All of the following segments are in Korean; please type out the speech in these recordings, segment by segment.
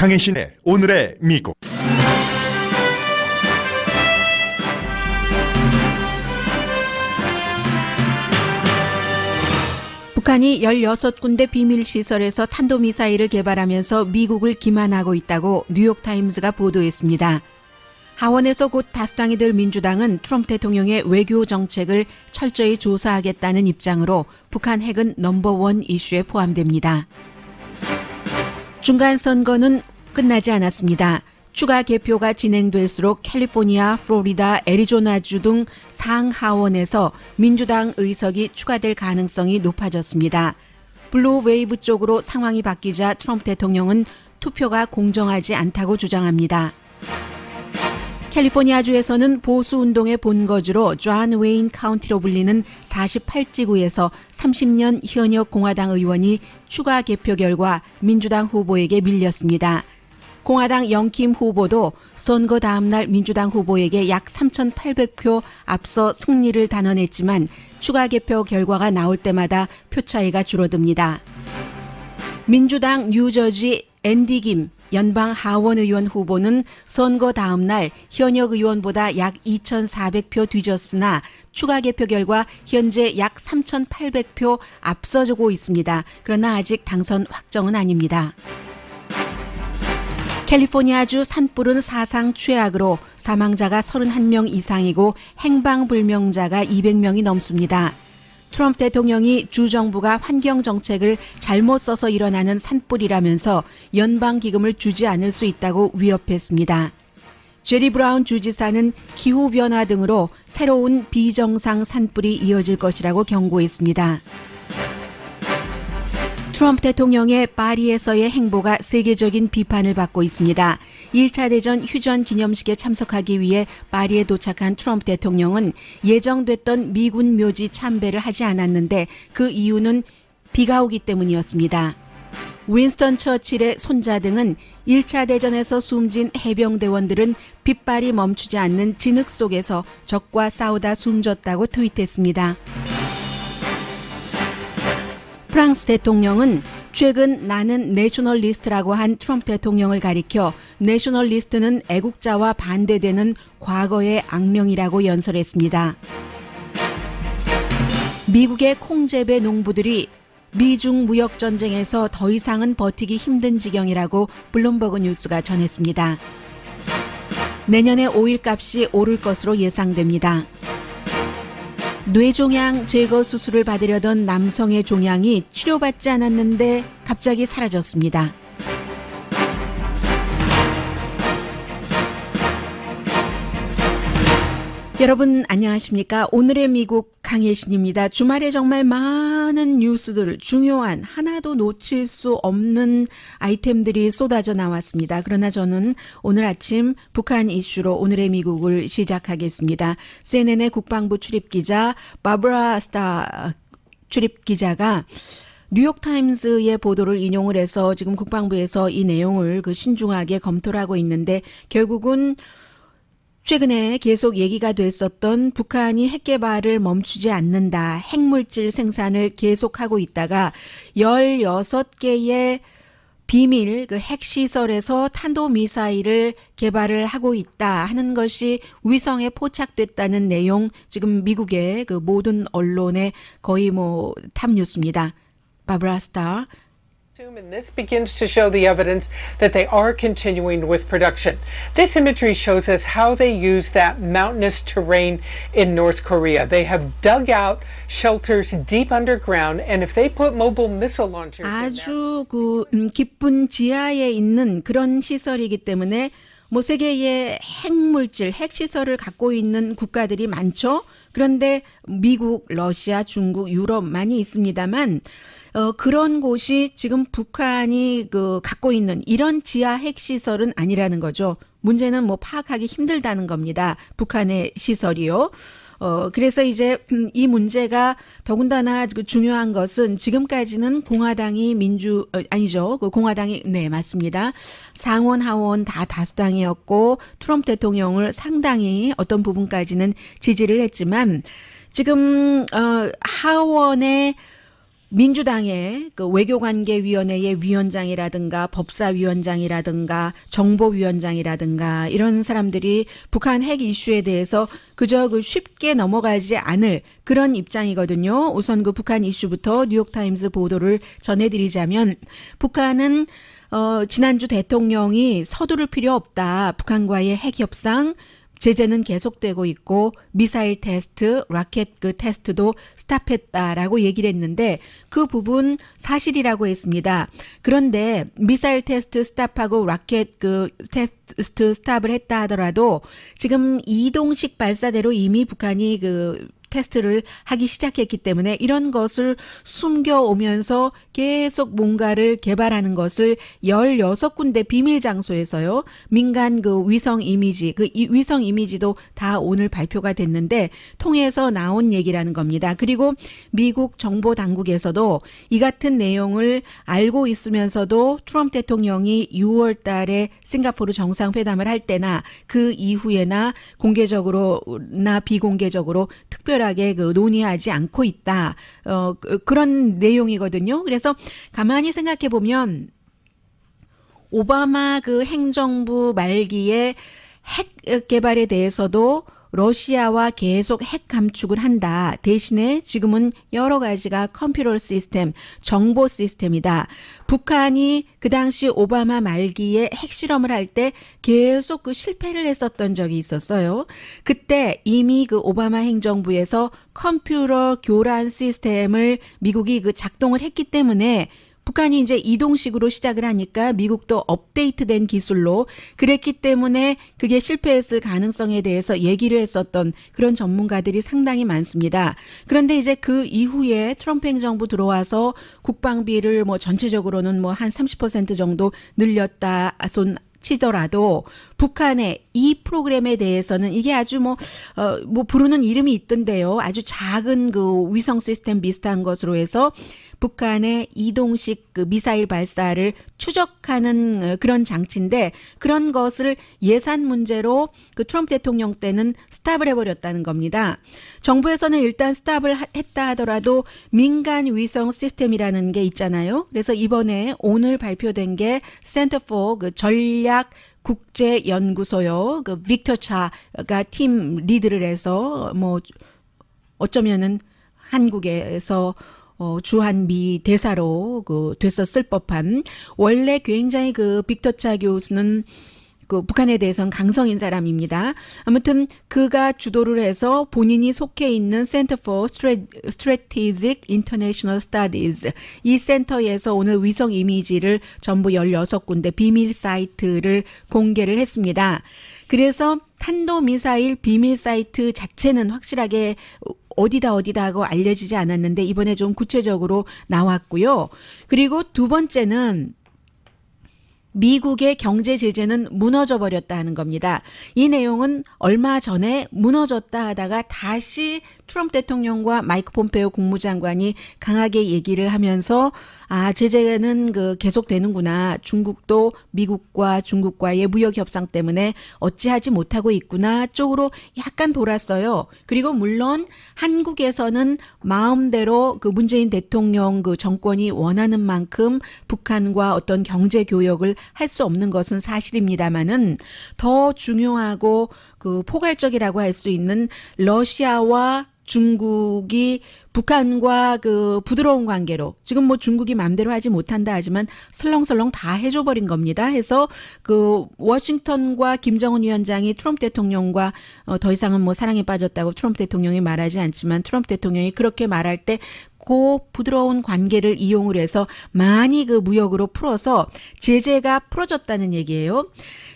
강혜신의 오늘의 미국. 북한이 16군데 비밀시설에서 탄도미사일을 개발하면서 미국을 기만하고 있다고 뉴욕타임스가 보도했습니다. 하원에서 곧 다수당이 될 민주당은 트럼프 대통령의 외교 정책을 철저히 조사하겠다는 입장으로 북한 핵은 넘버원 이슈에 포함됩니다. 중간선거는 끝나지 않았습니다. 추가 개표가 진행될수록 캘리포니아, 플로리다, 애리조나주 등 상하원에서 민주당 의석이 추가될 가능성이 높아졌습니다. 블루 웨이브 쪽으로 상황이 바뀌자 트럼프 대통령은 투표가 공정하지 않다고 주장합니다. 캘리포니아주에서는 보수운동의 본거지로 존 웨인 카운티로 불리는 48지구에서 30년 현역 공화당 의원이 추가 개표 결과 민주당 후보에게 밀렸습니다. 공화당 영킴 후보도 선거 다음 날 민주당 후보에게 약 3,800표 앞서 승리를 단언했지만 추가 개표 결과가 나올 때마다 표 차이가 줄어듭니다. 민주당 뉴저지 앤디 김 연방 하원 의원 후보는 선거 다음 날 현역 의원보다 약 2,400표 뒤졌으나 추가 개표 결과 현재 약 3,800표 앞서고 있습니다. 그러나 아직 당선 확정은 아닙니다. 캘리포니아주 산불은 사상 최악으로 사망자가 31명 이상이고 행방불명자가 200명이 넘습니다. 트럼프 대통령이 주 정부가 환경 정책을 잘못 써서 일어나는 산불이라면서 연방기금을 주지 않을 수 있다고 위협했습니다. 제리 브라운 주지사는 기후변화 등으로 새로운 비정상 산불이 이어질 것이라고 경고했습니다. 트럼프 대통령의 파리에서의 행보가 세계적인 비판을 받고 있습니다. 1차 대전 휴전 기념식에 참석하기 위해 파리에 도착한 트럼프 대통령은 예정됐던 미군 묘지 참배를 하지 않았는데 그 이유는 비가 오기 때문이었습니다. 윈스턴 처칠의 손자 등은 1차 대전에서 숨진 해병대원들은 빗발이 멈추지 않는 진흙 속에서 적과 싸우다 숨졌다고 트윗했습니다. 프랑스 대통령은 최근 나는 내셔널리스트라고 한 트럼프 대통령을 가리켜 내셔널리스트는 애국자와 반대되는 과거의 악명이라고 연설했습니다. 미국의 콩재배 농부들이 미중 무역 전쟁에서 더 이상은 버티기 힘든 지경이라고 블룸버그 뉴스가 전했습니다. 내년에 오일값이 오를 것으로 예상됩니다. 뇌종양 제거 수술을 받으려던 남성의 종양이 치료받지 않았는데 갑자기 사라졌습니다. 여러분 안녕하십니까? 오늘의 미국 강혜신입니다. 주말에 정말 많은 뉴스들, 중요한 하나도 놓칠 수 없는 아이템들이 쏟아져 나왔습니다. 그러나 저는 오늘 아침 북한 이슈로 오늘의 미국을 시작하겠습니다. CNN의 국방부 출입기자 바브라 스타 출입기자가 뉴욕타임스의 보도를 인용을 해서 지금 국방부에서 이 내용을 신중하게 검토를 하고 있는데 결국은 최근에 계속 얘기가 됐었던 북한이 핵 개발을 멈추지 않는다. 핵물질 생산을 계속하고 있다가 16개의 비밀 핵시설에서 탄도미사일을 개발을 하고 있다 하는 것이 위성에 포착됐다는 내용 지금 미국의 모든 언론에 거의 탑뉴스입니다. 바브라 스타. And this begins to show the evidence that they are continuing with production. This imagery shows us how they use that mountainous terrain in North Korea. They have dug out shelters deep underground, and if they put mobile missile launchers 아주 깊은 지하에 있는 그런 시설이기 때문에 세계의 핵물질, 핵시설을 갖고 있는 국가들이 많죠. 그런데 미국, 러시아, 중국, 유럽 많이 있습니다만 그런 곳이 지금 북한이 갖고 있는 이런 지하 핵시설은 아니라는 거죠. 문제는 파악하기 힘들다는 겁니다. 북한의 시설이요. 그래서 이제 이 문제가 더군다나 중요한 것은 지금까지는 공화당이 공화당이 네 맞습니다. 상원 하원 다 다수당이었고 트럼프 대통령을 상당히 어떤 부분까지는 지지를 했지만 지금 하원의 민주당의 그 외교관계위원회의 위원장이라든가 법사위원장이라든가 정보위원장이라든가 이런 사람들이 북한 핵 이슈에 대해서 그저 그 쉽게 넘어가지 않을 그런 입장이거든요. 우선 그 북한 이슈부터 뉴욕타임스 보도를 전해드리자면 북한은 지난주 대통령이 서두를 필요 없다. 북한과의 핵 협상 제재는 계속되고 있고 미사일 테스트, 라켓 그 테스트도 스탑했다라고 얘기를 했는데 그 부분 사실이라고 했습니다. 그런데 미사일 테스트 스탑하고 라켓 그 테스트 스탑을 했다 하더라도 지금 이동식 발사대로 이미 북한이 그 테스트를 하기 시작했기 때문에 이런 것을 숨겨오면서 계속 뭔가를 개발하는 것을 16군데 비밀 장소에서요. 민간 그 위성 이미지, 그 위성 이미지도 다 오늘 발표가 됐는데 통해서 나온 얘기라는 겁니다. 그리고 미국 정보 당국에서도 이 같은 내용을 알고 있으면서도 트럼프 대통령이 6월 달에 싱가포르 정상회담을 할 때나 그 이후에나 공개적으로나 비공개적으로 특별하게 그 논의하지 않고 있다. 그런 내용이거든요. 그래서 가만히 생각해 보면 오바마 그 행정부 말기에 핵 개발에 대해서도 러시아와 계속 핵 감축을 한다. 대신에 지금은 여러 가지가 컴퓨터 시스템, 정보 시스템이다. 북한이 그 당시 오바마 말기에 핵실험을 할 때 계속 그 실패를 했었던 적이 있었어요. 그때 이미 그 오바마 행정부에서 컴퓨터 교란 시스템을 미국이 그 작동을 했기 때문에 북한이 이제 이동식으로 시작을 하니까 미국도 업데이트된 기술로 그랬기 때문에 그게 실패했을 가능성에 대해서 얘기를 했었던 그런 전문가들이 상당히 많습니다. 그런데 이제 그 이후에 트럼프 행정부 들어와서 국방비를 뭐 전체적으로는 뭐 한 30% 정도 늘렸다 손 치더라도 북한의 이 프로그램에 대해서는 이게 아주 뭐 부르는 이름이 있던데요. 아주 작은 그 위성 시스템 비슷한 것으로 해서 북한의 이동식 그 미사일 발사를 추적하는 그런 장치인데 그런 것을 예산 문제로 그 트럼프 대통령 때는 스탑을 해버렸다는 겁니다. 정부에서는 일단 스탑을 했다 하더라도 민간 위성 시스템이라는 게 있잖아요. 그래서 이번에 오늘 발표된 게 Center for 그 전략 국제연구소요. 그 빅터 차가 팀 리드를 해서 뭐 어쩌면은 한국에서 주한미 대사로 그 됐었을 법한 원래 굉장히 그 빅터 차 교수는 그 북한에 대해서는 강성인 사람입니다. 아무튼 그가 주도를 해서 본인이 속해 있는 Center for Strategic International Studies 이 센터에서 오늘 위성 이미지를 전부 16군데 비밀 사이트를 공개를 했습니다. 그래서 탄도미사일 비밀 사이트 자체는 확실하게 어디다 하고 알려지지 않았는데 이번에 좀 구체적으로 나왔고요. 그리고 두 번째는 미국의 경제 제재는 무너져 버렸다 하는 겁니다. 이 내용은 얼마 전에 무너졌다 하다가 다시 트럼프 대통령과 마이크 폼페오 국무장관이 강하게 얘기를 하면서 제재는 그 계속되는구나. 중국도 미국과 중국과의 무역 협상 때문에 어찌하지 못하고 있구나 쪽으로 약간 돌았어요. 그리고 물론 한국에서는 마음대로 그 문재인 대통령 그 정권이 원하는 만큼 북한과 어떤 경제 교역을 할 수 없는 것은 사실입니다만은 더 중요하고 그 포괄적이라고 할 수 있는 러시아와 중국이 북한과 그 부드러운 관계로 지금 뭐 중국이 마음대로 하지 못한다 하지만 설렁설렁 다 해줘버린 겁니다. 해서 그 워싱턴과 김정은 위원장이 트럼프 대통령과 더 이상은 뭐 사랑에 빠졌다고 트럼프 대통령이 말하지 않지만 트럼프 대통령이 그렇게 말할 때 그 부드러운 관계를 이용을 해서 많이 그 무역으로 풀어서 제재가 풀어졌다는 얘기예요.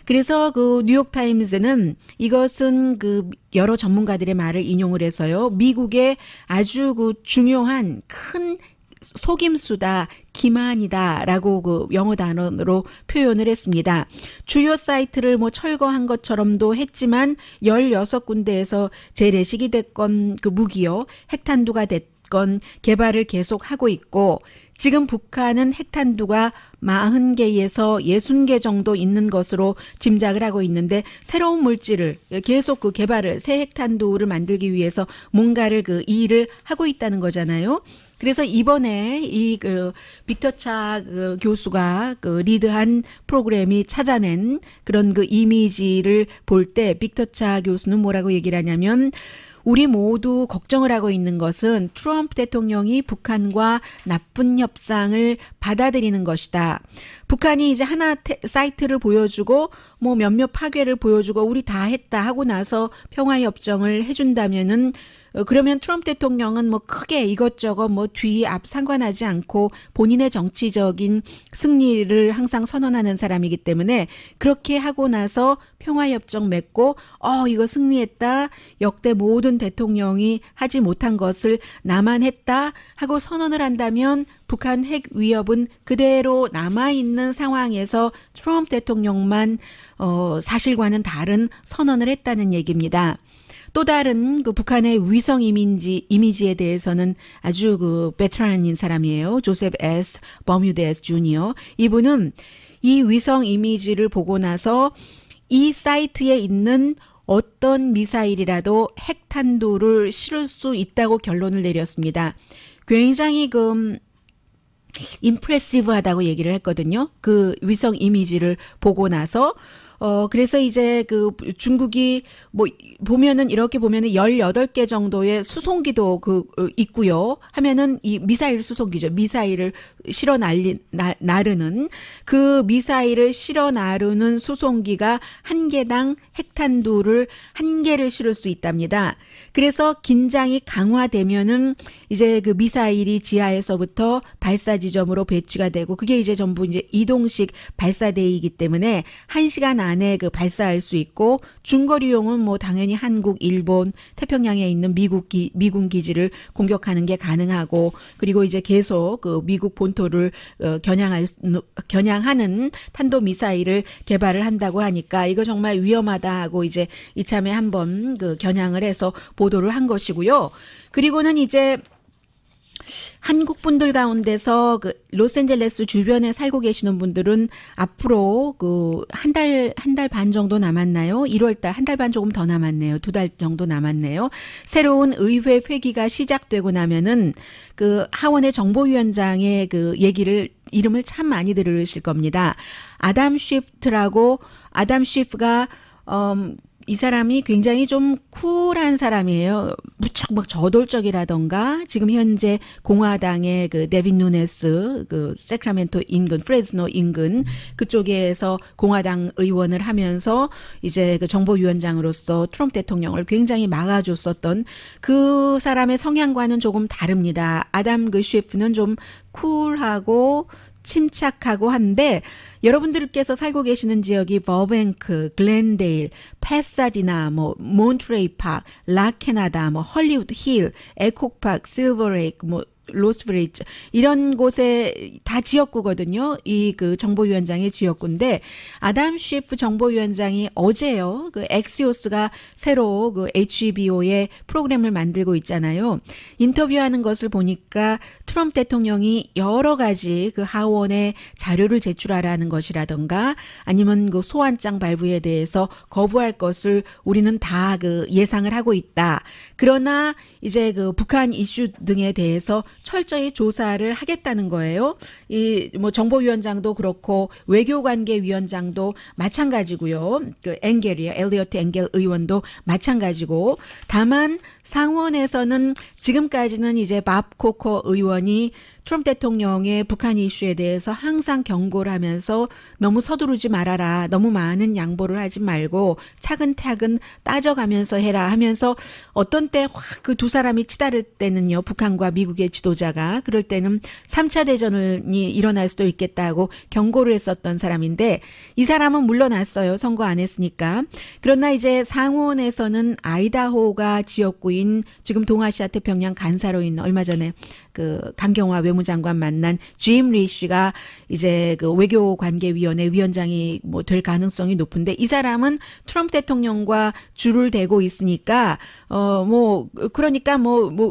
그래서 그 뉴욕타임즈는 이것은 그 여러 전문가들의 말을 인용을 해서요. 미국의 아주 그 중요한 큰 속임수다, 기만이다라고 그 영어 단어로 표현을 했습니다. 주요 사이트를 뭐 철거한 것처럼도 했지만 16군데에서 재래식이 됐건 그 무기요, 핵탄두가 됐건 개발을 계속하고 있고 지금 북한은 핵탄두가 40개에서 60개 정도 있는 것으로 짐작을 하고 있는데 새로운 물질을 계속 그 개발을 새 핵탄두를 만들기 위해서 뭔가를 그 일을 하고 있다는 거잖아요. 그래서 이번에 이 그 빅터 차 그 교수가 그 리드한 프로그램이 찾아낸 그런 그 이미지를 볼 때 빅터 차 교수는 뭐라고 얘기를 하냐면 우리 모두 걱정을 하고 있는 것은 트럼프 대통령이 북한과 나쁜 협상을 받아들이는 것이다. 북한이 이제 하나 사이트를 보여주고 뭐 몇몇 파괴를 보여주고 우리 다 했다 하고 나서 평화협정을 해준다면은 그러면 트럼프 대통령은 뭐 크게 이것저것 뭐 뒤 앞 상관하지 않고 본인의 정치적인 승리를 항상 선언하는 사람이기 때문에 그렇게 하고 나서 평화협정 맺고 이거 승리했다. 역대 모든 대통령이 하지 못한 것을 나만 했다 하고 선언을 한다면 북한 핵 위협은 그대로 남아있는 상황에서 트럼프 대통령만 사실과는 다른 선언을 했다는 얘기입니다. 또 다른 그 북한의 위성 이미지에 대해서는 아주 그 베테랑인 사람이에요. 조셉 S. 버뮤데스 주니어. 이분은 이 위성 이미지를 보고 나서 이 사이트에 있는 어떤 미사일이라도 핵탄두를 실을 수 있다고 결론을 내렸습니다. 굉장히 임프레시브하다고 얘기를 했거든요. 그 위성 이미지를 보고 나서 그래서 이제 그 중국이 뭐 보면은 이렇게 보면은 18개 정도의 수송기도 있고요. 하면은 이 미사일 수송기죠. 미사일을 실어 나르는 그 미사일을 실어 나르는 수송기가 한 개당 핵탄두를 1개를 실을 수 있답니다. 그래서 긴장이 강화되면은 이제 그 미사일이 지하에서부터 발사 지점으로 배치가 되고 그게 이제 전부 이제 이동식 발사대이기 때문에 1시간 안에 그 발사할 수 있고 중거리용은 뭐 당연히 한국, 일본, 태평양에 있는 미군 기지를 공격하는 게 가능하고 그리고 이제 계속 그 미국 본토를 겨냥하는 탄도 미사일을 개발을 한다고 하니까 이거 정말 위험하다 하고 이제 이참에 한번 그 겨냥을 해서 보도를 한 것이고요. 그리고는 이제 한국 분들 가운데서 그 로스앤젤레스 주변에 살고 계시는 분들은 앞으로 그 한 달 반 정도 남았나요? 1월달 한 달 반 조금 더 남았네요. 2달 정도 남았네요. 새로운 의회 회기가 시작되고 나면은 그 하원의 정보위원장의 그 이름을 참 많이 들으실 겁니다. 아담 쉬프가 이 사람이 굉장히 좀 쿨한 사람이에요. 무척 막 저돌적이라던가 지금 현재 공화당의 그 데빈 누네스 그 세크라멘토 인근 프레즈노 인근 그쪽에서 공화당 의원을 하면서 이제 그 정보위원장으로서 트럼프 대통령을 굉장히 막아줬었던 그 사람의 성향과는 조금 다릅니다. 아담 그 쉬프는 좀 쿨하고 침착하고 한데 여러분들께서 살고 계시는 지역이 버뱅크, 글렌데일, 패사디나, 뭐 몬트레이 파크, 라케나다, 뭐 헐리우드 힐, 에콕 파크, 실버레이크, 뭐 로스브리지 이런 곳에 다 지역구거든요. 이 그 정보위원장의 지역구인데 아담 쉬프 정보위원장이 어제요. 그 엑시오스가 새로 그 HBO의 프로그램을 만들고 있잖아요. 인터뷰하는 것을 보니까 트럼프 대통령이 여러 가지 그 하원에 자료를 제출하라는 것이라던가 아니면 그 소환장 발부에 대해서 거부할 것을 우리는 다 그 예상을 하고 있다. 그러나 이제 그 북한 이슈 등에 대해서 철저히 조사를 하겠다는 거예요. 이 뭐 정보위원장도 그렇고 외교관계위원장도 마찬가지고요. 그 엘리어트 엥겔 의원도 마찬가지고 다만 상원에서는 지금까지는 이제 밥 코커 의원이 트럼프 대통령의 북한 이슈에 대해서 항상 경고를 하면서 너무 서두르지 말아라. 너무 많은 양보를 하지 말고 차근차근 따져가면서 해라 하면서 어떤 때 확 그 두 사람이 치달을 때는요. 북한과 미국의 지도자가 그럴 때는 3차 대전이 일어날 수도 있겠다고 경고를 했었던 사람인데 이 사람은 물러났어요. 선거 안 했으니까. 그러나 이제 상원에서는 아이다호가 지역구인 지금 동아시아 태평양 간사로 있는 얼마 전에 그 강경화 외무 외무장관 만난 짐 리시가 이제 그 외교관계위원회 위원장이 뭐 될 가능성이 높은데 이 사람은 트럼프 대통령과 줄을 대고 있으니까 그러니까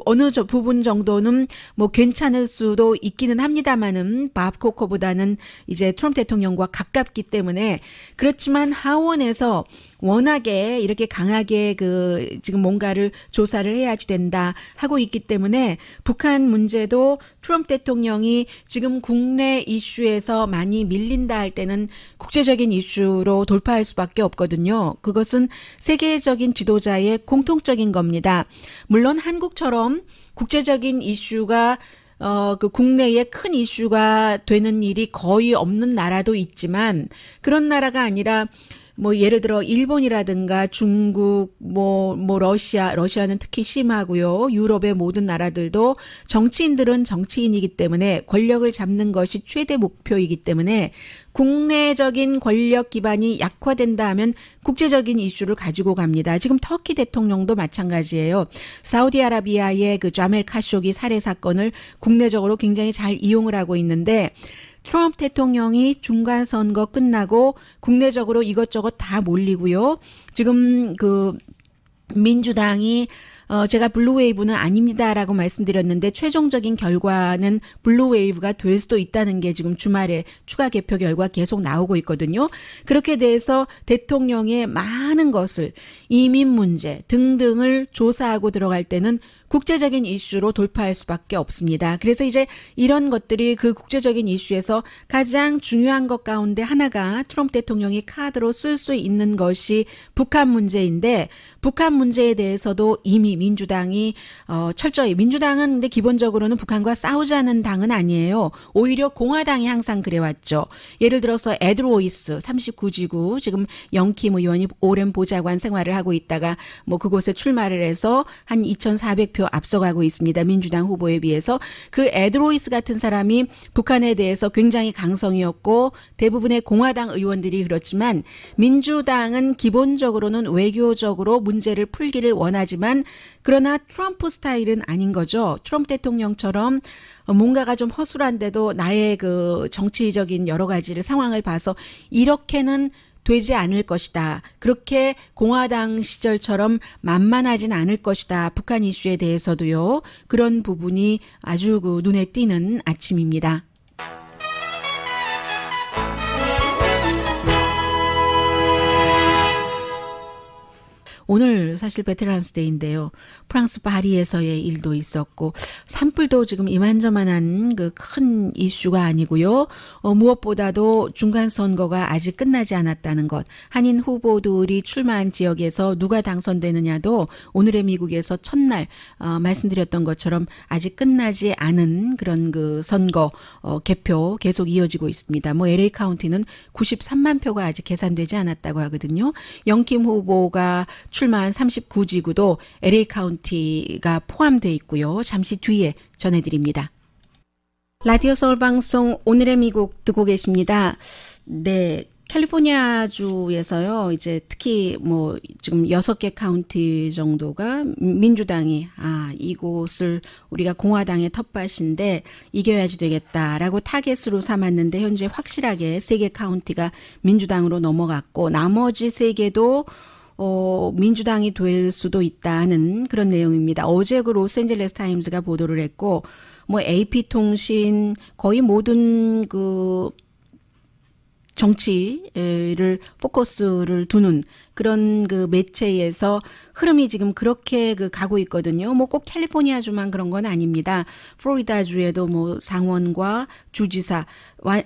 어느 부분 정도는 뭐 괜찮을 수도 있기는 합니다만은 밥 코커보다는 이제 트럼프 대통령과 가깝기 때문에 그렇지만 하원에서 워낙에 이렇게 강하게 그 지금 뭔가를 조사를 해야지 된다 하고 있기 때문에 북한 문제도 트럼프 대통령이 지금 국내 이슈에서 많이 밀린다 할 때는 국제적인 이슈로 돌파할 수밖에 없거든요. 그것은 세계적인 지도자의 공통적인 겁니다. 물론 한국처럼 국제적인 이슈가 그 국내에 큰 이슈가 되는 일이 거의 없는 나라도 있지만 그런 나라가 아니라 뭐 예를 들어 일본이라든가 중국 러시아는 특히 심하고요. 유럽의 모든 나라들도 정치인들은 정치인이기 때문에 권력을 잡는 것이 최대 목표이기 때문에 국내적인 권력 기반이 약화된다 하면 국제적인 이슈를 가지고 갑니다. 지금 터키 대통령도 마찬가지예요. 사우디아라비아의 그 자멜 카쇼기 살해 사건을 국내적으로 굉장히 잘 이용을 하고 있는데 트럼프 대통령이 중간 선거 끝나고 국내적으로 이것저것 다 몰리고요. 지금 그 민주당이 제가 블루웨이브는 아닙니다라고 말씀드렸는데 최종적인 결과는 블루웨이브가 될 수도 있다는 게 지금 주말에 추가 개표 결과 계속 나오고 있거든요. 그렇게 돼서 대통령의 많은 것을 이민 문제 등등을 조사하고 들어갈 때는 국제적인 이슈로 돌파할 수밖에 없습니다. 그래서 이제 이런 것들이 그 국제적인 이슈에서 가장 중요한 것 가운데 하나가 트럼프 대통령이 카드로 쓸 수 있는 것이 북한 문제인데 북한 문제에 대해서도 이미 민주당이 철저히 민주당은 근데 기본적으로는 북한과 싸우자는 당은 아니에요. 오히려 공화당이 항상 그래왔죠. 예를 들어서 에드 로이스 39지구 지금 영킴 의원이 오랜 보좌관 생활을 하고 있다가 뭐 그곳에 출마를 해서 한 2,400표 앞서가고 있습니다. 민주당 후보에 비해서 그 에드 로이스 같은 사람이 북한에 대해서 굉장히 강성이었고 대부분의 공화당 의원들이 그렇지만 민주당은 기본적으로는 외교적으로 문제를 풀기를 원하지만 그러나 트럼프 스타일은 아닌 거죠. 트럼프 대통령처럼 뭔가가 좀 허술한데도 나의 그 정치적인 여러 가지를 상황을 봐서 이렇게는 되지 않을 것이다. 그렇게 공화당 시절처럼 만만하진 않을 것이다. 북한 이슈에 대해서도요. 그런 부분이 아주 그 눈에 띄는 아침입니다. 오늘 사실 베테랑스 데이인데요. 프랑스 파리에서의 일도 있었고 산불도 지금 이만저만한 그 큰 이슈가 아니고요. 무엇보다도 중간 선거가 아직 끝나지 않았다는 것. 한인 후보들이 출마한 지역에서 누가 당선되느냐도 오늘의 미국에서 첫날 말씀드렸던 것처럼 아직 끝나지 않은 그런 그 선거 개표 계속 이어지고 있습니다. 뭐 LA 카운티는 93만 표가 아직 계산되지 않았다고 하거든요. 영킴 후보가 출마한 39지구도 LA 카운티가 포함되어 있고요. 잠시 뒤에 전해드립니다. 라디오 서울 방송 오늘의 미국 듣고 계십니다. 네. 캘리포니아주에서요, 이제 특히 뭐 지금 6개 카운티 정도가 민주당이 이곳을 우리가 공화당의 텃밭인데 이겨야지 되겠다라고 타겟으로 삼았는데 현재 확실하게 3개 카운티가 민주당으로 넘어갔고 나머지 3개도 민주당이 될 수도 있다는 그런 내용입니다. 어제 그 로스앤젤레스 타임즈가 보도를 했고, 뭐 AP통신 거의 모든 그 정치를 포커스를 두는 그런 그 매체에서 흐름이 지금 그렇게 그 가고 있거든요. 뭐 꼭 캘리포니아주만 그런 건 아닙니다. 플로리다주에도 뭐 상원과 주지사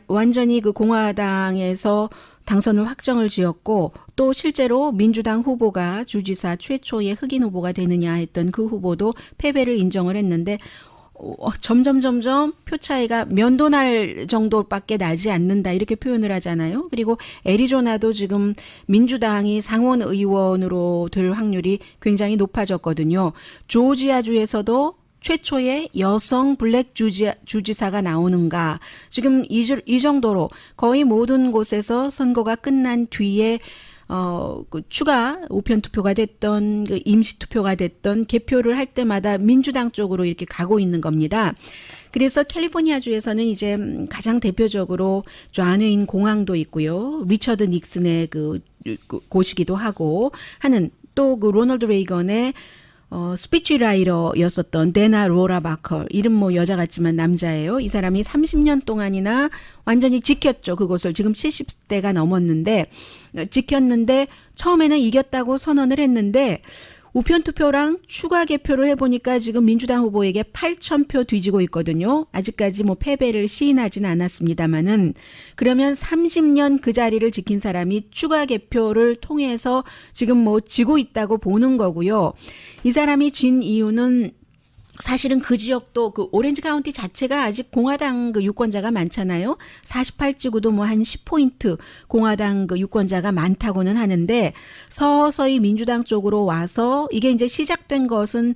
완전히 그 공화당에서 당선을 확정을 지었고 또 실제로 민주당 후보가 주지사 최초의 흑인 후보가 되느냐 했던 그 후보도 패배를 인정을 했는데 점점 표 차이가 면도날 정도밖에 나지 않는다 이렇게 표현을 하잖아요. 그리고 애리조나도 지금 민주당이 상원 의원으로 될 확률이 굉장히 높아졌거든요. 조지아주에서도 최초의 여성 블랙 주지사가 나오는가. 지금 이 정도로 거의 모든 곳에서 선거가 끝난 뒤에 그 추가 우편 투표가 됐던 그 임시 투표가 됐던 개표를 할 때마다 민주당 쪽으로 이렇게 가고 있는 겁니다. 그래서 캘리포니아주에서는 이제 가장 대표적으로 존 웨인 공항도 있고요. 리처드 닉슨의 그 곳이기도 하고 하는 또 그 로널드 레이건의 스피치라이터였었던 데나 로라 바커, 이름 뭐 여자 같지만 남자예요. 이 사람이 30년 동안이나 완전히 지켰죠. 그곳을. 지금 70대가 넘었는데 지켰는데 처음에는 이겼다고 선언을 했는데 우편 투표랑 추가 개표를 해보니까 지금 민주당 후보에게 8,000표 뒤지고 있거든요. 아직까지 뭐 패배를 시인하진 않았습니다만은, 그러면 30년 그 자리를 지킨 사람이 추가 개표를 통해서 지금 뭐 지고 있다고 보는 거고요. 이 사람이 진 이유는 사실은 그 지역도 그 오렌지 카운티 자체가 아직 공화당 그 유권자가 많잖아요. 48지구도 뭐 한 10포인트 공화당 그 유권자가 많다고는 하는데, 서서히 민주당 쪽으로 와서 이게 이제 시작된 것은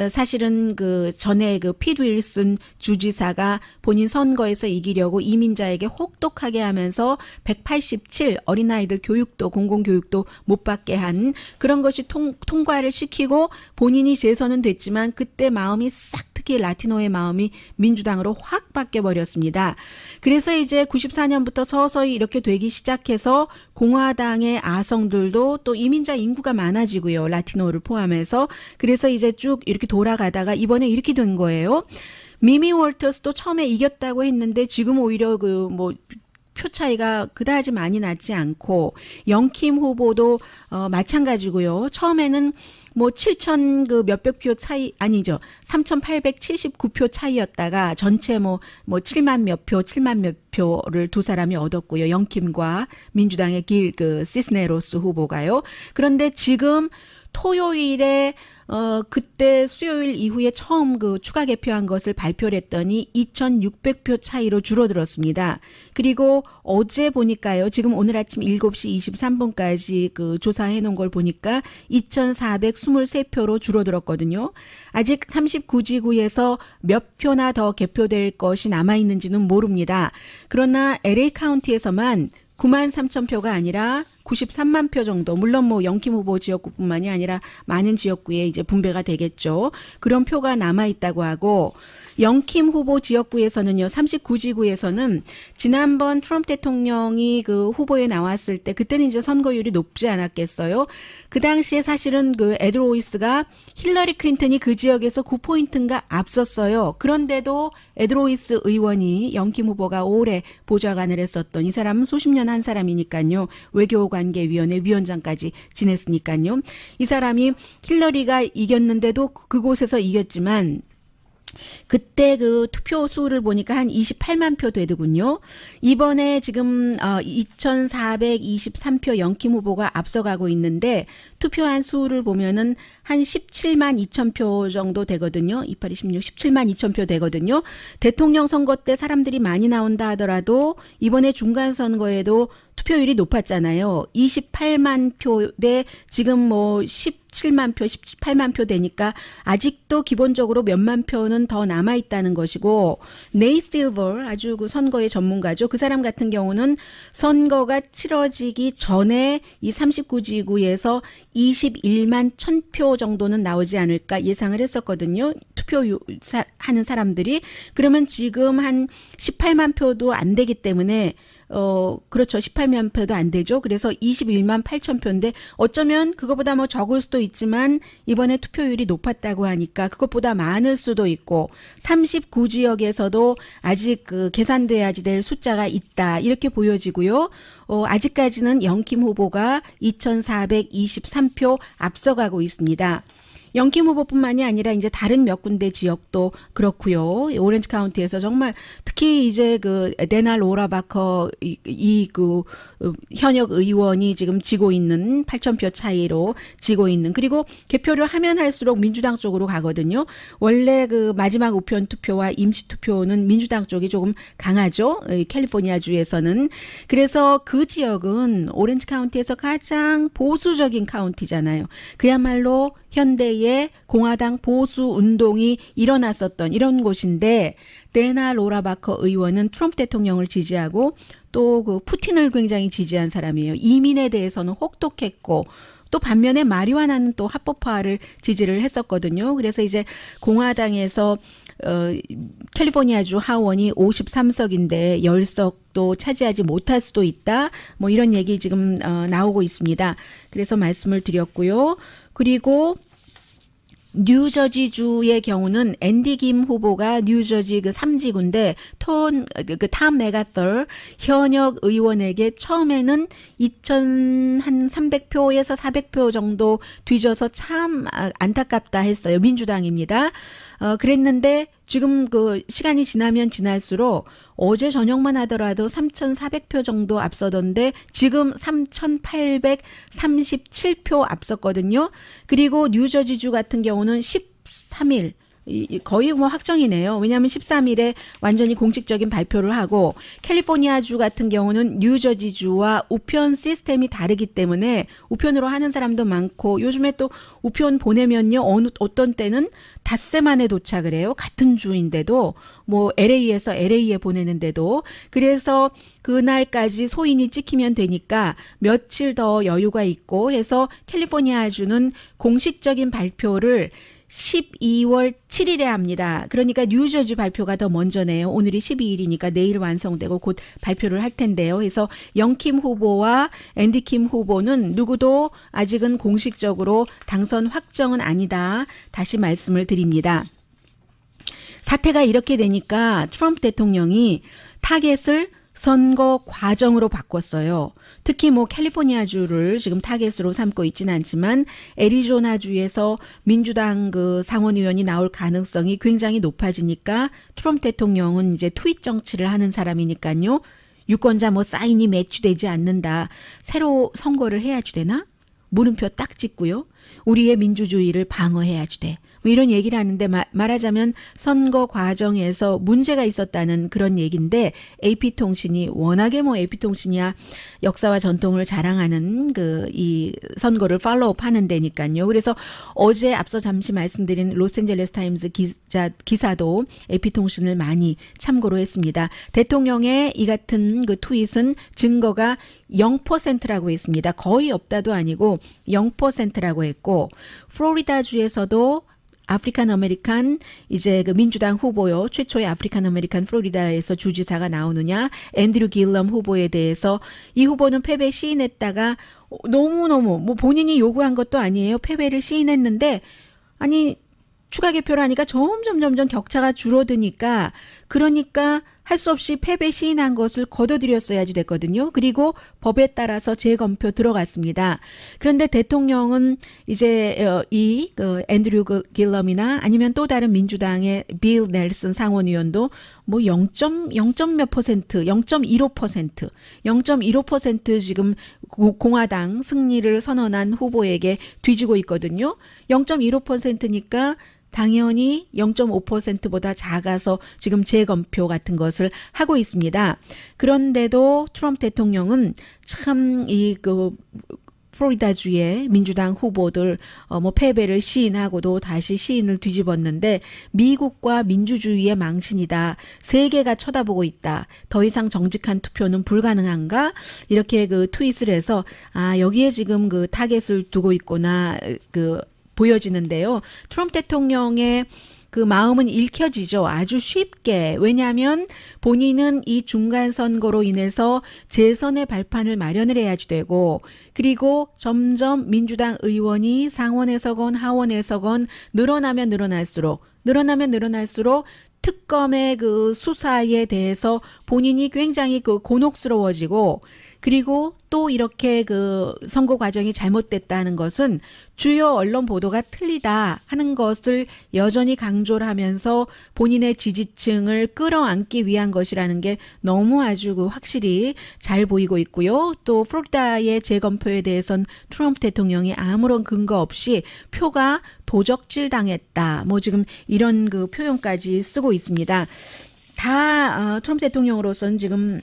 사실은 그 전에 그 피트 윌슨 주지사가 본인 선거에서 이기려고 이민자에게 혹독하게 하면서 187 어린아이들 교육도 공공교육도 못 받게 한 그런 것이 통과를 시키고 본인이 재선은 됐지만 그때 마음이 싹, 특히 라티노의 마음이 민주당으로 확 바뀌어버렸습니다. 그래서 이제 94년부터 서서히 이렇게 되기 시작해서 공화당의 아성들도 또 이민자 인구가 많아지고요. 라티노를 포함해서. 그래서 이제 쭉 이렇게 돌아가다가 이번에 이렇게 된 거예요. 미미 월터스도 처음에 이겼다고 했는데 지금 오히려 그 뭐 표 차이가 그다지 많이 나지 않고, 영킴 후보도 마찬가지고요. 처음에는 뭐 7,000 그 몇백 표 차이 아니죠. 3,879표 차이였다가 전체 뭐 7만 몇 표를 두 사람이 얻었고요. 영킴과 민주당의 길 그 시스네로스 후보가요. 그런데 지금 토요일에 그때 수요일 이후에 처음 그 추가 개표한 것을 발표를 했더니 2,600표 차이로 줄어들었습니다. 그리고 어제 보니까요. 지금 오늘 아침 7시 23분까지 그 조사해 놓은 걸 보니까 2,423표로 줄어들었거든요. 아직 39지구에서 몇 표나 더 개표될 것이 남아 있는지는 모릅니다. 그러나 LA 카운티에서만 93,000표가 아니라 93만 표 정도, 물론 뭐 영킴 후보 지역구뿐만이 아니라 많은 지역구에 이제 분배가 되겠죠. 그런 표가 남아 있다고 하고, 영킴 후보 지역구에서는요, 39지구에서는 지난번 트럼프 대통령이 그 후보에 나왔을 때 그때는 이제 선거율이 높지 않았겠어요. 그 당시에 사실은 그 에드 로이스가 힐러리 클린턴이 그 지역에서 9포인트인가 앞섰어요. 그런데도 에드 로이스 의원이 영킴 후보가 오래 보좌관을 했었던, 이 사람은 수십 년 한 사람이니까요. 외교관계위원회 위원장까지 지냈으니까요. 이 사람이 힐러리가 이겼는데도 그곳에서 이겼지만 그때 그 투표 수를 보니까 한 28만 표 되더군요. 이번에 지금 2,423표 영킴 후보가 앞서가고 있는데 투표한 수를 보면은 한 17만 2천 표 정도 되거든요. 28, 26, 17만 2천 표 되거든요. 대통령 선거 때 사람들이 많이 나온다 하더라도 이번에 중간 선거에도 투표율이 높았잖아요. 28만 표 대 지금 뭐 17만 표, 18만 표 되니까 아직도 기본적으로 몇만 표는 더 남아 있다는 것이고, 네이 실버 아주 그 선거의 전문가죠. 그 사람 같은 경우는 선거가 치러지기 전에 이 39지구에서 21만 1,000표 정도는 나오지 않을까 예상을 했었거든요. 투표하는 사람들이. 그러면 지금 한 18만 표도 안 되기 때문에 그렇죠. 18만 표도 안 되죠. 그래서 21만 8천 표인데 어쩌면 그것보다 뭐 적을 수도 있지만 이번에 투표율이 높았다고 하니까 그것보다 많을 수도 있고, 39지역에서도 아직 그 계산돼야지 될 숫자가 있다, 이렇게 보여지고요. 아직까지는 영킴 후보가 2,423표 앞서가고 있습니다. 영킴 후보뿐만이 아니라 이제 다른 몇 군데 지역도 그렇고요. 오렌지 카운티에서 정말 특히 이제 그 데나 로라 바커 그 현역 의원이 지금 지고 있는 8,000표 차이로 지고 있는, 그리고 개표를 하면 할수록 민주당 쪽으로 가거든요. 원래 그 마지막 우편 투표와 임시 투표는 민주당 쪽이 조금 강하죠. 캘리포니아 주에서는. 그래서 그 지역은 오렌지 카운티에서 가장 보수적인 카운티잖아요. 그야말로 현대인 당시에 공화당 보수 운동이 일어났었던 이런 곳인데 데나 로라바커 의원은 트럼프 대통령을 지지하고 또 그 푸틴을 굉장히 지지한 사람이에요. 이민에 대해서는 혹독했고 또 반면에 마리화나는 또 합법화를 지지를 했었거든요. 그래서 이제 공화당에서 캘리포니아주 하원이 53석인데 10석도 차지하지 못할 수도 있다. 뭐 이런 얘기 지금 나오고 있습니다. 그래서 말씀을 드렸고요. 그리고 뉴저지주의 경우는 앤디 김 후보가 뉴저지 그 3지구인데 탐 메가털 현역 의원에게 처음에는 2,300표에서 400표 정도 뒤져서 참 안타깝다 했어요. 민주당입니다. 그랬는데 지금 그 시간이 지나면 지날수록 어제 저녁만 하더라도 3,400표 정도 앞서던데 지금 3,837표 앞섰거든요. 그리고 뉴저지주 같은 경우는 13일 거의 뭐 확정이네요. 왜냐하면 13일에 완전히 공식적인 발표를 하고 캘리포니아주 같은 경우는 뉴저지주와 우편 시스템이 다르기 때문에 우편으로 하는 사람도 많고 요즘에 또 우편 보내면요 어떤 때는 닷새 만에 도착을 해요. 같은 주인데도 뭐 LA에서 LA에 보내는데도 그래서 그날까지 소인이 찍히면 되니까 며칠 더 여유가 있고 해서 캘리포니아주는 공식적인 발표를 12월 7일에 합니다. 그러니까 뉴저지 발표가 더 먼저네요. 오늘이 12일이니까 내일 완성되고 곧 발표를 할 텐데요. 그래서 영킴 후보와 앤디 킴 후보는 누구도 아직은 공식적으로 당선 확정은 아니다. 다시 말씀을 드립니다. 사태가 이렇게 되니까 트럼프 대통령이 타겟을 선거 과정으로 바꿨어요. 특히 뭐 캘리포니아주를 지금 타겟으로 삼고 있지는 않지만 애리조나주에서 민주당 그 상원의원이 나올 가능성이 굉장히 높아지니까 트럼프 대통령은 이제 트윗 정치를 하는 사람이니까요. 유권자 뭐 사인이 매치되지 않는다. 새로 선거를 해야지 되나? 물음표 딱 찍고요. 우리의 민주주의를 방어해야지 돼. 뭐 이런 얘기를 하는데 말하자면 선거 과정에서 문제가 있었다는 그런 얘기인데 AP통신이 워낙에 뭐 AP통신이야 역사와 전통을 자랑하는 그 이 선거를 팔로우업 하는 데니까요. 그래서 어제 앞서 잠시 말씀드린 로스앤젤레스 타임즈 기사도 AP통신을 많이 참고로 했습니다. 대통령의 이 같은 그 트윗은 증거가 0%라고 했습니다. 거의 없다도 아니고 0%라고 했고 플로리다주에서도 아프리칸 아메리칸 이제 그 민주당 후보요. 최초의 아프리칸 아메리칸 플로리다에서 주지사가 나오느냐. 앤드류 길럼 후보에 대해서 이 후보는 패배 시인했다가 너무너무 뭐 본인이 요구한 것도 아니에요. 패배를 시인했는데 아니 추가 개표를 하니까 점점 격차가 줄어드니까 그러니까 할 수 없이 패배 시인한 것을 거둬들였어야지 됐거든요. 그리고 법에 따라서 재검표 들어갔습니다. 그런데 대통령은 이제 이 앤드류 길럼이나 아니면 또 다른 민주당의 빌 넬슨 상원의원도 뭐 0.15% 지금 공화당 승리를 선언한 후보에게 뒤지고 있거든요. 0.15%니까 당연히 0.5%보다 작아서 지금 재검표 같은 것을 하고 있습니다. 그런데도 트럼프 대통령은 참 이 그 플로리다주의 민주당 후보들 뭐 패배를 시인하고도 다시 시인을 뒤집었는데 미국과 민주주의의 망신이다. 세계가 쳐다보고 있다. 더 이상 정직한 투표는 불가능한가? 이렇게 그 트윗을 해서 아 여기에 지금 그 타겟을 두고 있구나 그 보여지는데요. 트럼프 대통령의 그 마음은 읽혀지죠. 아주 쉽게. 왜냐하면 본인은 이 중간 선거로 인해서 재선의 발판을 마련을 해야지 되고 그리고 점점 민주당 의원이 상원에서건 하원에서건 늘어나면 늘어날수록 특검의 그 수사에 대해서 본인이 굉장히 그 곤혹스러워지고 그리고 또 이렇게 그 선거 과정이 잘못됐다는 것은 주요 언론 보도가 틀리다 하는 것을 여전히 강조를 하면서 본인의 지지층을 끌어안기 위한 것이라는 게 너무 아주 그 확실히 잘 보이고 있고요. 또 플로리다의 재검표에 대해선 트럼프 대통령이 아무런 근거 없이 표가 도적질 당했다. 뭐 지금 이런 그 표현까지 쓰고 있습니다. 다 트럼프 대통령으로서는 지금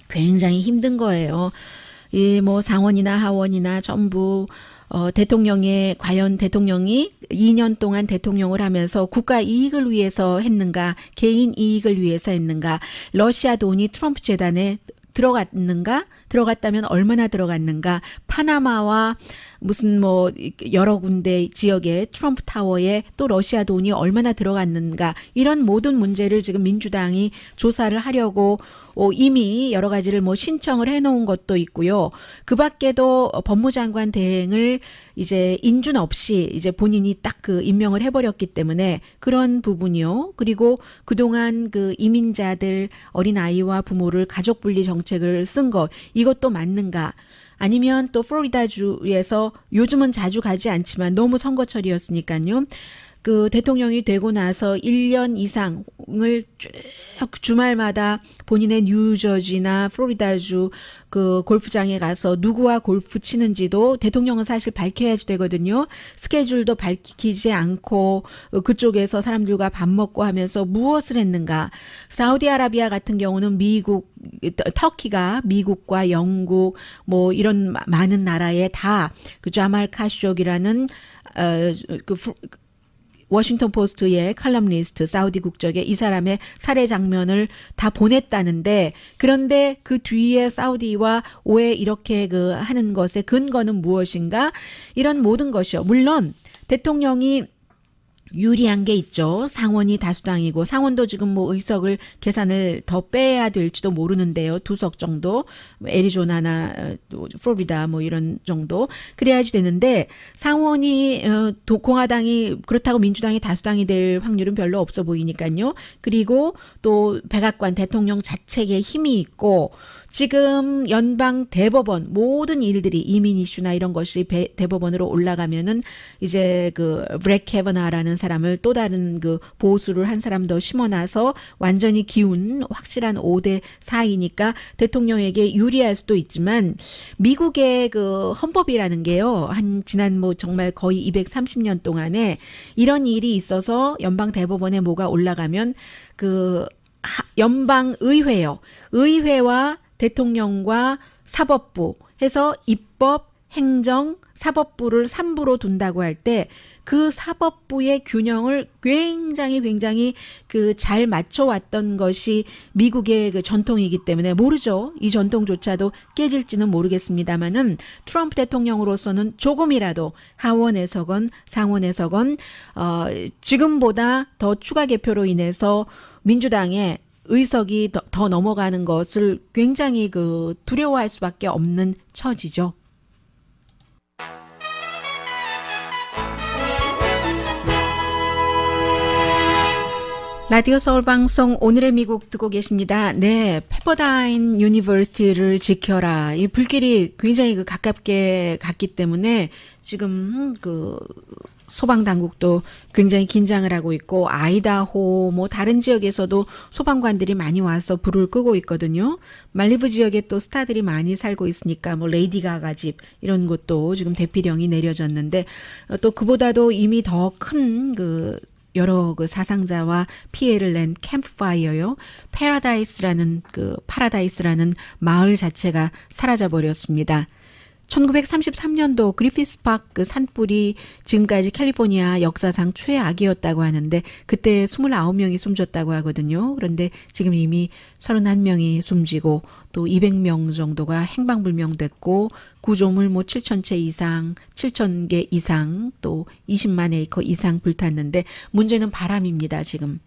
굉장히 힘든 거예요. 이 뭐 상원이나 하원이나 전부 대통령의 과연 대통령이 2년 동안 대통령을 하면서 국가 이익을 위해서 했는가, 개인 이익을 위해서 했는가, 러시아 돈이 트럼프 재단에 들어갔는가? 들어갔다면 얼마나 들어갔는가? 파나마와 무슨 뭐 여러 군데 지역에 트럼프 타워에 또 러시아 돈이 얼마나 들어갔는가? 이런 모든 문제를 지금 민주당이 조사를 하려고 이미 여러 가지를 뭐 신청을 해놓은 것도 있고요. 그 밖에도 법무장관 대행을 이제 인준 없이 이제 본인이 딱 그 임명을 해버렸기 때문에 그런 부분이요. 그리고 그동안 그 이민자들 어린아이와 부모를 가족 분리 정책을 쓴 것, 이것도 맞는가? 아니면 또 플로리다주에서 요즘은 자주 가지 않지만 너무 선거철이었으니까요. 그 대통령이 되고 나서 1년 이상을 쭉 주말마다 본인의 뉴저지나 플로리다주 그 골프장에 가서 누구와 골프 치는지도 대통령은 사실 밝혀야지 되거든요. 스케줄도 밝히지 않고 그쪽에서 사람들과 밥 먹고 하면서 무엇을 했는가. 사우디아라비아 같은 경우는 터키가 미국과 영국 뭐 이런 많은 나라에 다 그 자말 카쇼기라는 워싱턴 포스트의 칼럼니스트, 사우디 국적의 이 사람의 살해 장면을 다 보냈다는데, 그런데 그 뒤에 사우디와 왜 이렇게 그 하는 것의 근거는 무엇인가? 이런 모든 것이요. 물론 대통령이 유리한 게 있죠. 상원이 다수당이고 상원도 지금 뭐 의석을 계산을 더 빼야 될지도 모르는데요. 2석 정도, 애리조나나 플로리다 뭐 이런 정도 그래야지 되는데, 상원이 공화당이 그렇다고 민주당이 다수당이 될 확률은 별로 없어 보이니까요. 그리고 또 백악관 대통령 자체에 힘이 있고, 지금 연방 대법원 모든 일들이 이민 이슈나 이런 것이 대법원으로 올라가면은 이제 그 브렉 캐버나라는 사람을 또 다른 그 보수를 한 사람 더 심어놔서 완전히 기운 확실한 5대 4이니까 대통령에게 유리할 수도 있지만, 미국의 그 헌법이라는 게요, 지난 뭐 정말 거의 230년 동안에 이런 일이 있어서 연방 대법원에 뭐가 올라가면 그 연방 의회요, 의회와 대통령과 사법부 해서 입법, 행정, 사법부를 3부로 둔다고 할 때 그 사법부의 균형을 굉장히 그 잘 맞춰왔던 것이 미국의 그 전통이기 때문에, 모르죠. 이 전통조차도 깨질지는 모르겠습니다만은 트럼프 대통령으로서는 조금이라도 하원에서건 상원에서건 지금보다 더 추가 개표로 인해서 민주당의 의석이 더 넘어가는 것을 굉장히 그 두려워할 수밖에 없는 처지죠. 라디오 서울방송 오늘의 미국 듣고 계십니다. 네, 페퍼다인 유니버시티를 지켜라. 이 불길이 굉장히 그 가깝게 갔기 때문에 지금 그 소방 당국도 굉장히 긴장을 하고 있고, 아이다호 뭐 다른 지역에서도 소방관들이 많이 와서 불을 끄고 있거든요. 말리부 지역에 또 스타들이 많이 살고 있으니까 뭐 레이디 가가 집 이런 곳도 지금 대피령이 내려졌는데, 또 그보다도 이미 더 큰 그 여러 그 사상자와 피해를 낸 캠프파이어요. 파라다이스라는 마을 자체가 사라져 버렸습니다. 1933년도 그리피스 파크 산불이 지금까지 캘리포니아 역사상 최악이었다고 하는데, 그때 29명이 숨졌다고 하거든요. 그런데 지금 이미 31명이 숨지고 또 200명 정도가 행방불명됐고, 구조물 뭐 7,000채 이상, 7,000개 이상, 또 20만 에이커 이상 불탔는데, 문제는 바람입니다. 지금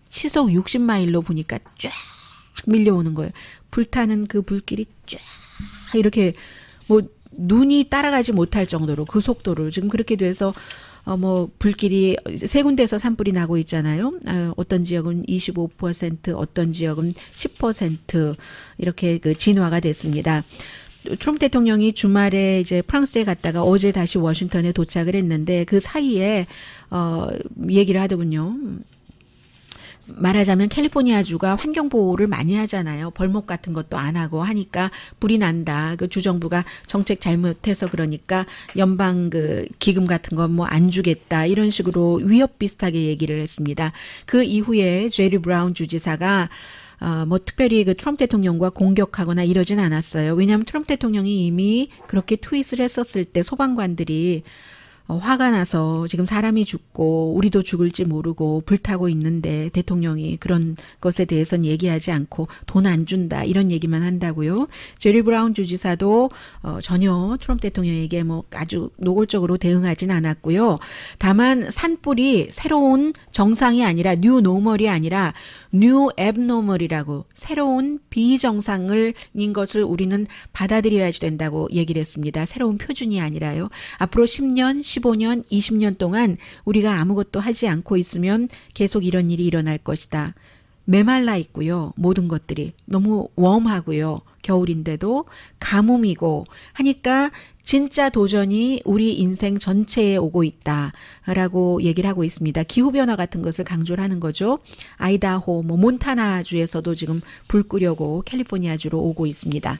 시속 60마일로 보니까 쫙 밀려오는 거예요. 불타는 그 불길이 쫙 이렇게 뭐 눈이 따라가지 못할 정도로 그 속도를, 지금 그렇게 돼서 뭐 불길이 세 군데에서 산불이 나고 있잖아요. 어떤 지역은 25%, 어떤 지역은 10% 이렇게 그 진화가 됐습니다. 트럼프 대통령이 주말에 이제 프랑스에 갔다가 어제 다시 워싱턴에 도착을 했는데, 그 사이에 얘기를 하더군요. 말하자면 캘리포니아주가 환경보호를 많이 하잖아요. 벌목 같은 것도 안 하고 하니까 불이 난다. 그 주정부가 정책 잘못해서 그러니까 연방 그 기금 같은 건 뭐 안 주겠다. 이런 식으로 위협 비슷하게 얘기를 했습니다. 그 이후에 제리 브라운 주지사가 뭐 특별히 그 트럼프 대통령과 공격하거나 이러진 않았어요. 왜냐하면 트럼프 대통령이 이미 그렇게 트윗을 했었을 때 소방관들이 화가 나서 지금 사람이 죽고 우리도 죽을지 모르고 불타고 있는데 대통령이 그런 것에 대해서는 얘기하지 않고 돈 안 준다 이런 얘기만 한다고요. 제리 브라운 주지사도 전혀 트럼프 대통령에게 뭐 아주 노골적으로 대응하진 않았고요. 다만 산불이 새로운 정상이 아니라 뉴 노멀이 아니라 뉴 앱노멀이라고 새로운 비정상인 것을 우리는 받아들여야 된다고 얘기를 했습니다. 새로운 표준이 아니라요. 앞으로 10년, 15년, 20년 동안 우리가 아무것도 하지 않고 있으면 계속 이런 일이 일어날 것이다. 메말라 있고요. 모든 것들이 너무 웜하고요. 겨울인데도 가뭄이고 하니까 진짜 도전이 우리 인생 전체에 오고 있다라고 얘기를 하고 있습니다. 기후변화 같은 것을 강조를 하는 거죠. 아이다호, 뭐 몬타나주에서도 지금 불 끄려고 캘리포니아주로 오고 있습니다.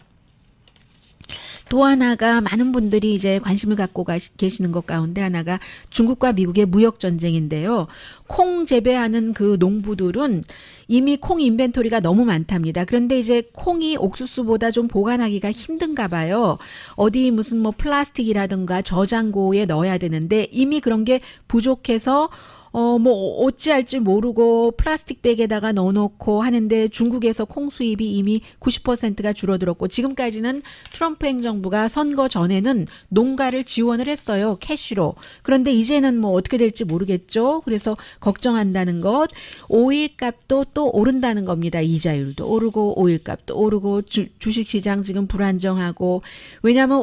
또 하나가 많은 분들이 이제 관심을 갖고 계시는 것 가운데 하나가 중국과 미국의 무역 전쟁인데요. 콩 재배하는 그 농부들은 이미 콩 인벤토리가 너무 많답니다. 그런데 이제 콩이 옥수수보다 좀 보관하기가 힘든가 봐요. 어디 무슨 뭐 플라스틱이라든가 저장고에 넣어야 되는데 이미 그런 게 부족해서 뭐 어찌할지 모르고 플라스틱 백에다가 넣어놓고 하는데 중국에서 콩 수입이 이미 90%가 줄어들었고 지금까지는 트럼프 행정부가 선거 전에는 농가를 지원을 했어요. 캐시로. 그런데 이제는 뭐 어떻게 될지 모르겠죠. 그래서 걱정한다는 것. 오일값도 또 오른다는 겁니다. 이자율도 오르고 오일값도 오르고 주식시장 지금 불안정하고 왜냐하면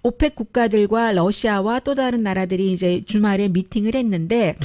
오펙 국가들과 러시아와 또 다른 나라들이 이제 주말에 미팅을 했는데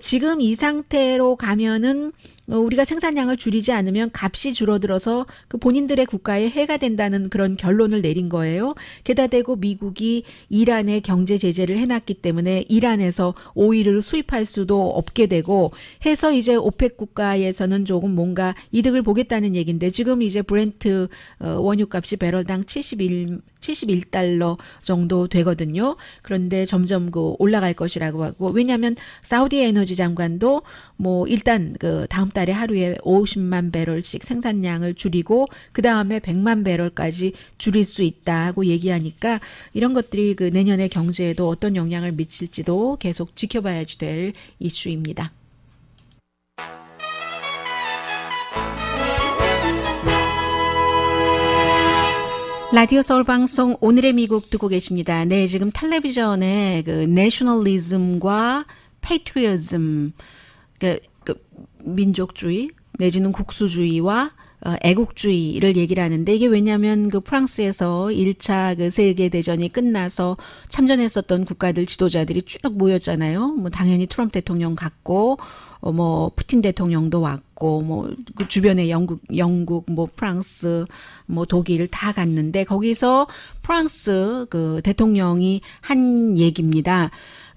지금 이 상태로 가면은 우리가 생산량을 줄이지 않으면 값이 줄어들어서 그 본인들의 국가에 해가 된다는 그런 결론을 내린 거예요. 게다가 대고 미국이 이란에 경제 제재를 해놨기 때문에 이란에서 오일을 수입할 수도 없게 되고 해서 이제 오펙 국가에서는 조금 뭔가 이득을 보겠다는 얘기인데 지금 이제 브렌트 원유값이 배럴당 71달러 정도 되거든요. 그런데 점점 그 올라갈 것이라고 하고 왜냐하면 사우디 에너지 장관도 뭐 일단 그 다음 달에 하루에 50만 배럴씩 생산량을 줄이고 그 다음에 100만 배럴까지 줄일 수 있다고 얘기하니까 이런 것들이 그 내년의 경제에도 어떤 영향을 미칠지도 계속 지켜봐야지 될 이슈입니다. 라디오 서울 방송 오늘의 미국 듣고 계십니다. 네, 지금 텔레비전에 그 내셔널리즘과 패트리어즘, 그 민족주의 내지는 국수주의와 애국주의를 얘기를 하는데 이게 왜냐하면 그 프랑스에서 1차 그 세계 대전이 끝나서 참전했었던 국가들 지도자들이 쭉 모였잖아요. 뭐 당연히 트럼프 대통령 갔고 뭐 푸틴 대통령도 왔고 뭐 그 주변에 영국 뭐 프랑스 뭐 독일 다 갔는데 거기서 프랑스 그 대통령이 한 얘기입니다.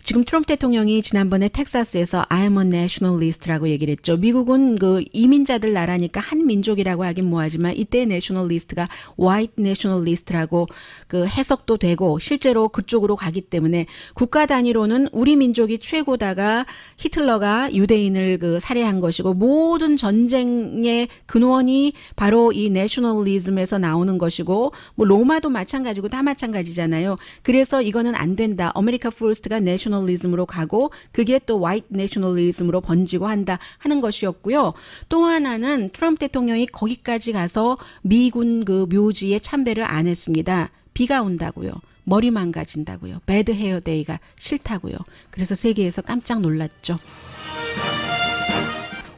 지금 트럼프 대통령이 지난번에 텍사스에서 I am a nationalist라고 얘기를 했죠. 미국은 그 이민자들 나라니까 한민족이라고 하긴 뭐하지만 이때 nationalist가 white nationalist라고 그 해석도 되고 실제로 그쪽으로 가기 때문에 국가 단위로는 우리 민족이 최고다가 히틀러가 유대인을 그 살해한 것이고 모든 전쟁의 근원이 바로 이 nationalism에서 나오는 것이고 뭐 로마도 마찬가지고 다 마찬가지잖아요. 그래서 이거는 안 된다. 아메리카 퍼스트가 내셔널리즘으로 가고 그게 또 화이트 내셔널리즘으로 번지고 한다 하는 것이었고요. 또 하나는 트럼프 대통령이 거기까지 가서 미군 그 묘지에 참배를 안 했습니다. 비가 온다고요. 머리 망가진다고요. 배드 헤어 데이가 싫다고요. 그래서 세계에서 깜짝 놀랐죠.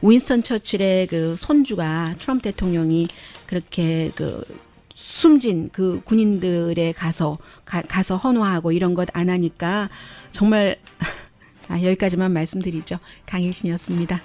윈스턴 처칠의 그 손주가 트럼프 대통령이 그렇게 그 숨진 그 군인들에 가서 헌화하고 이런 것 안 하니까 정말 여기까지만 말씀드리죠. 강혜신이었습니다.